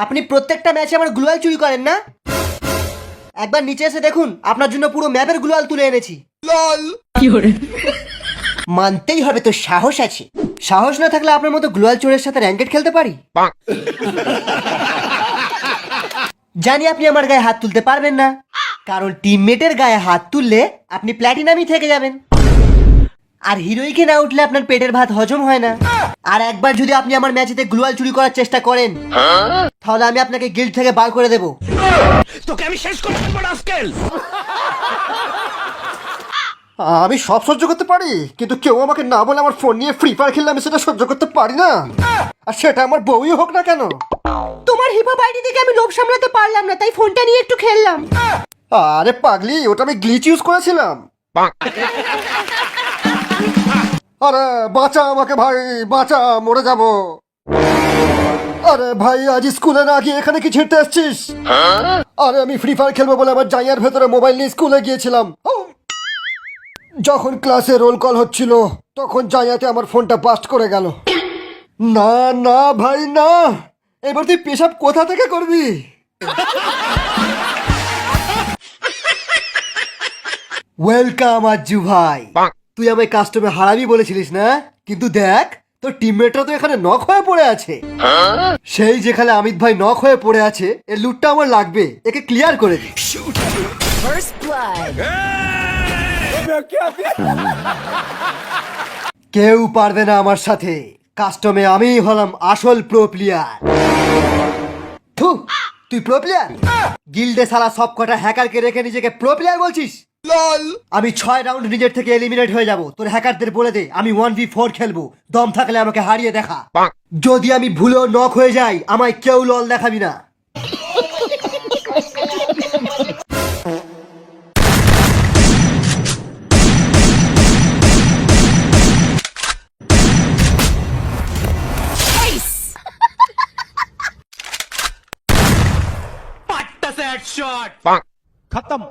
আপনি প্রত্যেকটা ম্যাচে আমার গ্লোয়াল চুরি করেন না? একবার নিচে এসে দেখুন, আপনার জন্য পুরো ম্যাপের গ্লোয়াল তুলে এনেছি। মানতেই হবে তোর সাহস আছে। সাহস না থাকলে আপনার মতো গ্লোয়াল চোরের সাথে র্যাঙ্কেট খেলতে পারি? জানি আপনি আমার গায়ে হাত তুলতে পারবেন না, কারণ টিমমেটের গায়ে হাত তুললে আপনি প্ল্যাটিনামই থেকে যাবেন। আর হিরোইকে না উঠলে আপনার পেটের ভাত হজম হয় না। আর একবার যদি আপনি আমার ম্যাচেতে গ্লোয়াল চুরি করার চেষ্টা করেন, তাহলে আমি আপনাকে গিল্ড থেকে বার করে দেব। তোকে আমি শেষ করে দেবো আজকাল। আমি সব সহ্য করতে পারি, কিন্তু কেউ আমাকে না বলে আমার ফোন নিয়ে ফ্রি ফায়ার খেললে আমি সেটা সহ্য করতে পারি না। আর সেটা আমার বউই হোক না কেন। তোমার হিপহপ আইডি থেকে আমি লোভ সামলাতে পারলাম না, তাই ফোনটা নিয়ে একটু খেললাম। আরে পাগলি, ওটা আমি গ্লিচ ইউজ করেছিলাম। আরে বাঁচা আমাকে ভাই, বাঁচা, মরে যাব। আরে ভাই, আজ স্কুলে না গিয়ে এখানে কি ছিঁড়তে এসছিস? আরে আমি ফ্রি ফায়ার খেলবো বলে আমার জাইয়ার ভেতরে মোবাইল নিয়ে স্কুলে গিয়েছিলাম। যখন ক্লাসে রোল কল হচ্ছিল তখন জাইয়াতে আমার ফোনটা বাস্ট করে গেল। না না ভাই না, এবার তুই পেশাব কোথা থেকে করবি? ওয়েলকাম আজ্জু ভাই। তুই আমায় কাস্টমে হারাবি বলেছিলিস না, কিন্তু দেখ তোর টিমমেটরা তো এখানে নক হয়ে পড়ে আছে। সেই যেখানে অমিত ভাই নক হয়ে পড়ে আছে, এর লুটটা আমার লাগবে, একে ক্লিয়ার করে দি। First blood. কেউ পারবে না আমার সাথে। কাস্টমে আমি হলাম আসল প্রো প্লেয়ার। তুই প্রো প্লেয়ার? গিল্ডে সারা সব কটা হ্যাকারকে রেখে নিজেকে প্রো প্লেয়ার বলছিস? আমি 6 রাউন্ড নিজের থেকে এলিমিনেট হয়ে যাব। তোর হ্যাকারদের বলে দে আমি 1v4 খেলবো, দম থাকলে আমাকে হারিয়ে দেখা। যদি আমি ভুলেও নক হয়ে যাই, আমায় কেউ লল দেখাবি না। Ace. পাট্টা সেট শট খতম।